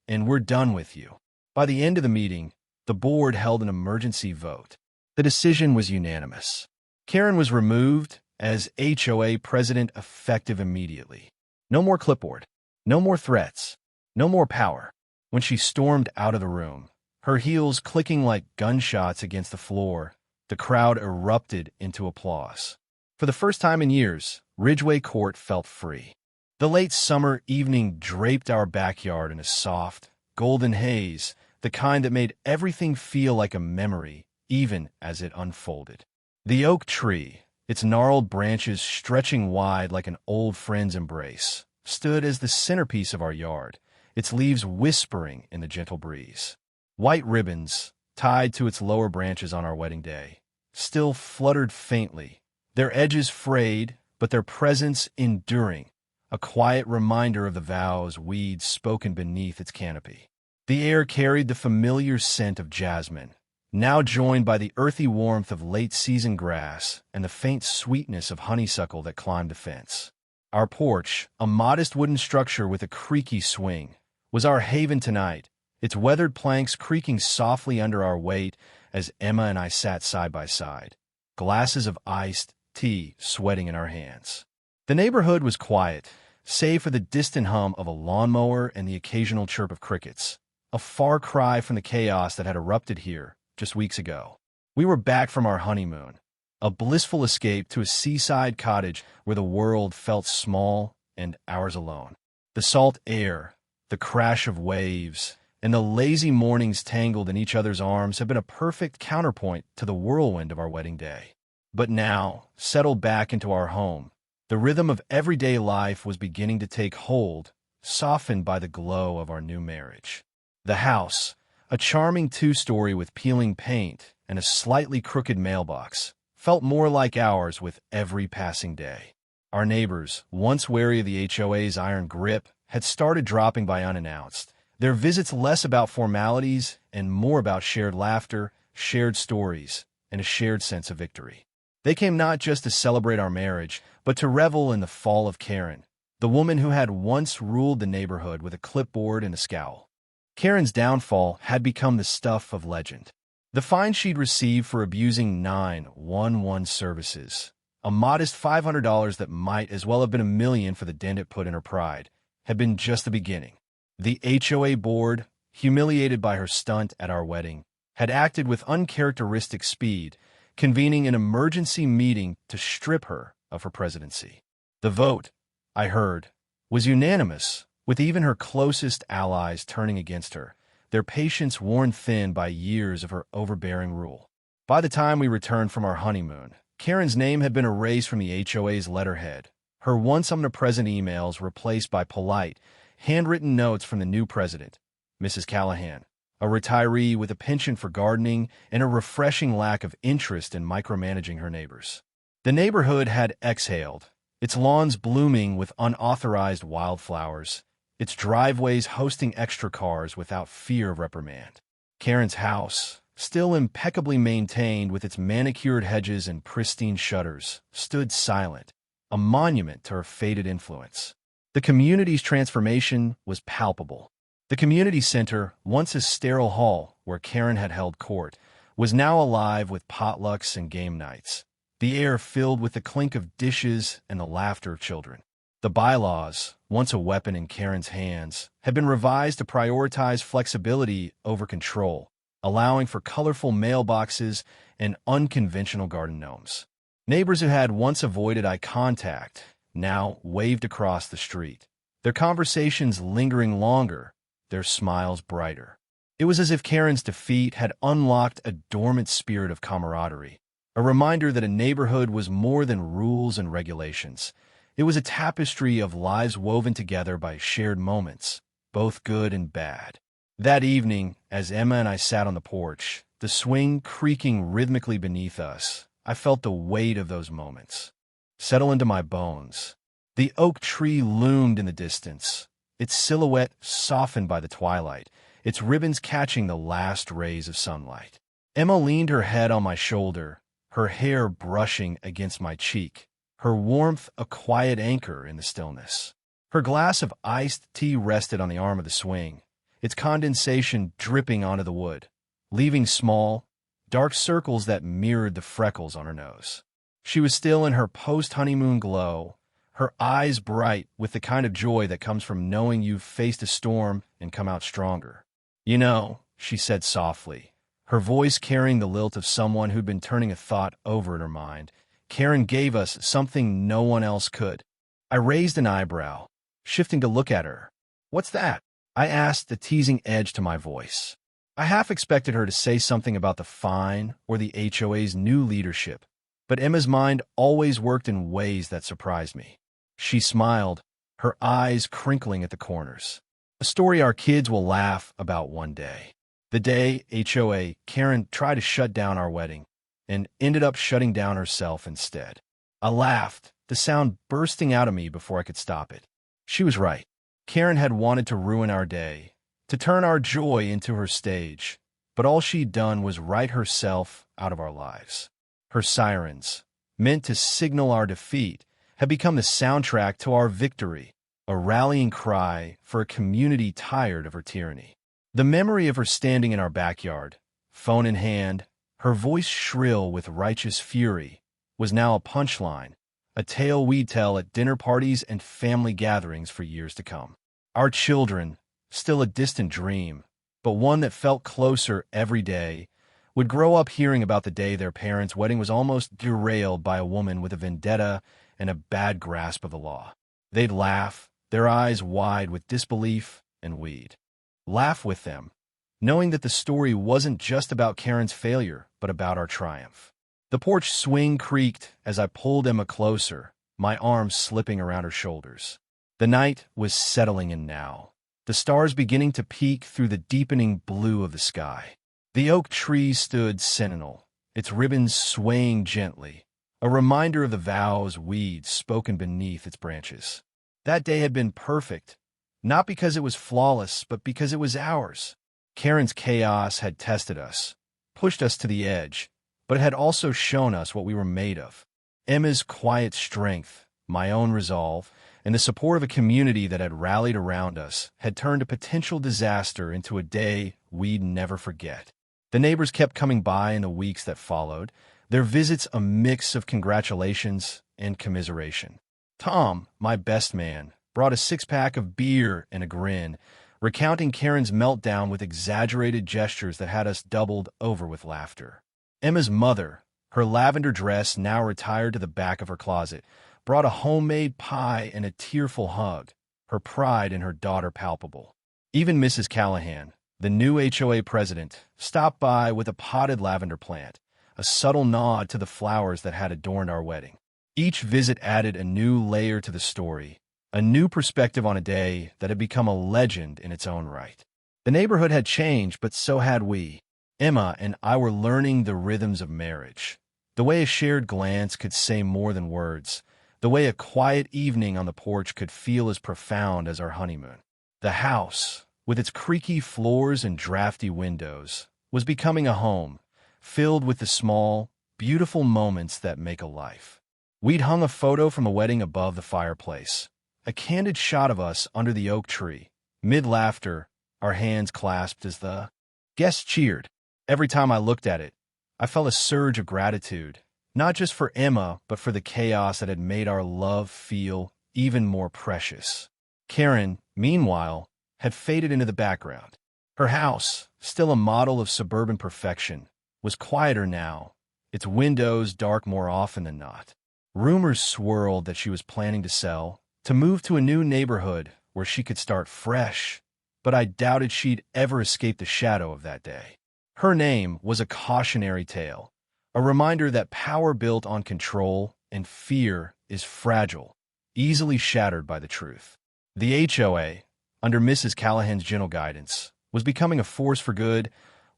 And we're done with you. By the end of the meeting, the board held an emergency vote. The decision was unanimous. Karen was removed as HOA president effective immediately. No more clipboard. No more threats. No more power. When she stormed out of the room, her heels clicking like gunshots against the floor, the crowd erupted into applause. For the first time in years, Ridgeway Court felt free. The late summer evening draped our backyard in a soft, golden haze, the kind that made everything feel like a memory, even as it unfolded. The oak tree, its gnarled branches stretching wide like an old friend's embrace, stood as the centerpiece of our yard, its leaves whispering in the gentle breeze. White ribbons, tied to its lower branches on our wedding day, still fluttered faintly, their edges frayed, but their presence enduring, a quiet reminder of the vows we'd spoken beneath its canopy. The air carried the familiar scent of jasmine, now joined by the earthy warmth of late-season grass and the faint sweetness of honeysuckle that climbed the fence. Our porch, a modest wooden structure with a creaky swing, was our haven tonight, its weathered planks creaking softly under our weight as Emma and I sat side by side, glasses of iced tea sweating in our hands. The neighborhood was quiet, save for the distant hum of a lawnmower and the occasional chirp of crickets, a far cry from the chaos that had erupted here just weeks ago. We were back from our honeymoon, a blissful escape to a seaside cottage where the world felt small and ours alone. The salt air, the crash of waves, and the lazy mornings tangled in each other's arms have been a perfect counterpoint to the whirlwind of our wedding day. But now, settled back into our home, the rhythm of everyday life was beginning to take hold, softened by the glow of our new marriage. The house, a charming two-story with peeling paint and a slightly crooked mailbox, felt more like ours with every passing day. Our neighbors, once wary of the HOA's iron grip, had started dropping by unannounced, their visits less about formalities and more about shared laughter, shared stories, and a shared sense of victory. They came not just to celebrate our marriage, but to revel in the fall of Karen, the woman who had once ruled the neighborhood with a clipboard and a scowl. Karen's downfall had become the stuff of legend. The fine she'd received for abusing 911 services, a modest $500 that might as well have been $1 million for the dent it put in her pride, had been just the beginning. The HOA board, humiliated by her stunt at our wedding, had acted with uncharacteristic speed, convening an emergency meeting to strip her of her presidency. The vote, I heard, was unanimous, with even her closest allies turning against her, their patience worn thin by years of her overbearing rule. By the time we returned from our honeymoon, Karen's name had been erased from the HOA's letterhead, her once omnipresent emails replaced by polite, handwritten notes from the new president, Mrs. Callahan, a retiree with a penchant for gardening and a refreshing lack of interest in micromanaging her neighbors. The neighborhood had exhaled, its lawns blooming with unauthorized wildflowers, its driveways hosting extra cars without fear of reprimand. Karen's house, still impeccably maintained with its manicured hedges and pristine shutters, stood silent, a monument to her faded influence. The community's transformation was palpable. The community center, once a sterile hall where Karen had held court, was now alive with potlucks and game nights, the air filled with the clink of dishes and the laughter of children. The bylaws, once a weapon in Karen's hands, had been revised to prioritize flexibility over control, allowing for colorful mailboxes and unconventional garden gnomes. Neighbors who had once avoided eye contact now waved across the street, their conversations lingering longer, their smiles brighter. It was as if Karen's defeat had unlocked a dormant spirit of camaraderie, a reminder that a neighborhood was more than rules and regulations. It was a tapestry of lives woven together by shared moments, both good and bad. That evening, as Emma and I sat on the porch, the swing creaking rhythmically beneath us, I felt the weight of those moments settle into my bones. The oak tree loomed in the distance, its silhouette softened by the twilight, its ribbons catching the last rays of sunlight. Emma leaned her head on my shoulder, her hair brushing against my cheek, her warmth a quiet anchor in the stillness. Her glass of iced tea rested on the arm of the swing, its condensation dripping onto the wood, leaving small, dark circles that mirrored the freckles on her nose. She was still in her post-honeymoon glow, her eyes bright with the kind of joy that comes from knowing you've faced a storm and come out stronger. "You know," she said softly, her voice carrying the lilt of someone who'd been turning a thought over in her mind, "Karen gave us something no one else could." I raised an eyebrow, shifting to look at her. "What's that?" I asked, a teasing edge to my voice. I half expected her to say something about the fine or the HOA's new leadership, but Emma's mind always worked in ways that surprised me. She smiled, her eyes crinkling at the corners. "A story our kids will laugh about one day. The day HOA Karen tried to shut down our wedding and ended up shutting down herself instead." I laughed, the sound bursting out of me before I could stop it. She was right. Karen had wanted to ruin our day, to turn our joy into her stage, but all she'd done was write herself out of our lives. Her sirens, meant to signal our defeat, had become the soundtrack to our victory, a rallying cry for a community tired of her tyranny. The memory of her standing in our backyard, phone in hand, her voice shrill with righteous fury, was now a punchline, a tale we'd tell at dinner parties and family gatherings for years to come. Our children, still a distant dream, but one that felt closer every day, would grow up hearing about the day their parents' wedding was almost derailed by a woman with a vendetta and a bad grasp of the law. They'd laugh, their eyes wide with disbelief, and we'd laugh with them, knowing that the story wasn't just about Karen's failure, but about our triumph. The porch swing creaked as I pulled Emma closer, my arms slipping around her shoulders. The night was settling in now, the stars beginning to peek through the deepening blue of the sky. The oak tree stood sentinel, its ribbons swaying gently, a reminder of the vows we'd spoken beneath its branches. That day had been perfect, not because it was flawless, but because it was ours. Karen's chaos had tested us, pushed us to the edge, but it had also shown us what we were made of. Emma's quiet strength, my own resolve, and the support of a community that had rallied around us had turned a potential disaster into a day we'd never forget. The neighbors kept coming by in the weeks that followed, their visits a mix of congratulations and commiseration. Tom, my best man, brought a six-pack of beer and a grin, recounting Karen's meltdown with exaggerated gestures that had us doubled over with laughter. Emma's mother, her lavender dress now retired to the back of her closet, brought a homemade pie and a tearful hug, her pride in her daughter palpable. Even Mrs. Callahan, the new HOA president, stopped by with a potted lavender plant, a subtle nod to the flowers that had adorned our wedding. Each visit added a new layer to the story, a new perspective on a day that had become a legend in its own right. The neighborhood had changed, but so had we. Emma and I were learning the rhythms of marriage, the way a shared glance could say more than words, the way a quiet evening on the porch could feel as profound as our honeymoon. The house, with its creaky floors and drafty windows, was becoming a home, filled with the small, beautiful moments that make a life. We'd hung a photo from the wedding above the fireplace, a candid shot of us under the oak tree, mid-laughter, our hands clasped as the guests cheered. Every time I looked at it, I felt a surge of gratitude, not just for Emma, but for the chaos that had made our love feel even more precious. Karen, meanwhile, had faded into the background. Her house, still a model of suburban perfection, was quieter now, its windows dark more often than not. Rumors swirled that she was planning to sell, to move to a new neighborhood where she could start fresh, but I doubted she'd ever escape the shadow of that day. Her name was a cautionary tale, a reminder that power built on control and fear is fragile, easily shattered by the truth. The HOA, under Mrs. Callahan's gentle guidance, was becoming a force for good,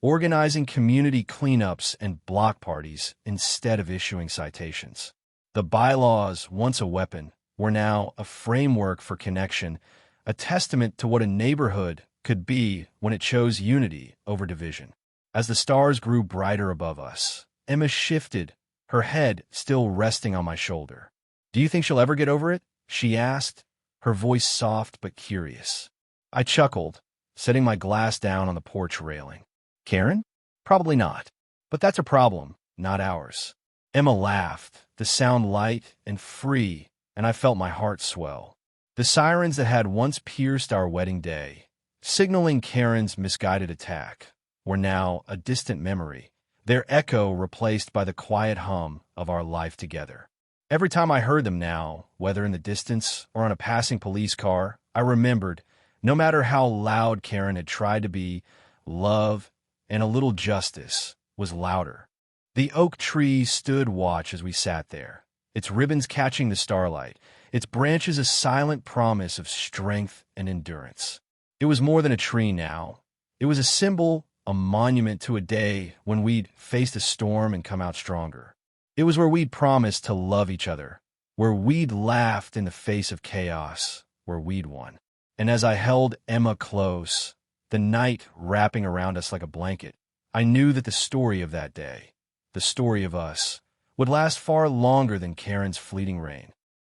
organizing community cleanups and block parties instead of issuing citations. The bylaws, once a weapon, were now a framework for connection, a testament to what a neighborhood could be when it chose unity over division. As the stars grew brighter above us, Emma shifted, her head still resting on my shoulder. Do you think she'll ever get over it? She asked, her voice soft but curious. I chuckled, setting my glass down on the porch railing. Karen? Probably not. But that's a problem, not ours. Emma laughed, the sound light and free, and I felt my heart swell. The sirens that had once pierced our wedding day, signaling Karen's misguided attack, were now a distant memory, their echo replaced by the quiet hum of our life together. Every time I heard them now, whether in the distance or on a passing police car, I remembered, no matter how loud Karen had tried to be, love and a little justice was louder. The oak tree stood watch as we sat there, its ribbons catching the starlight, its branches a silent promise of strength and endurance. It was more than a tree now. It was a symbol, a monument to a day when we'd faced a storm and come out stronger. It was where we'd promised to love each other, where we'd laughed in the face of chaos, where we'd won. And as I held Emma close, the night wrapping around us like a blanket, I knew that the story of that day, the story of us, would last far longer than Karen's fleeting reign.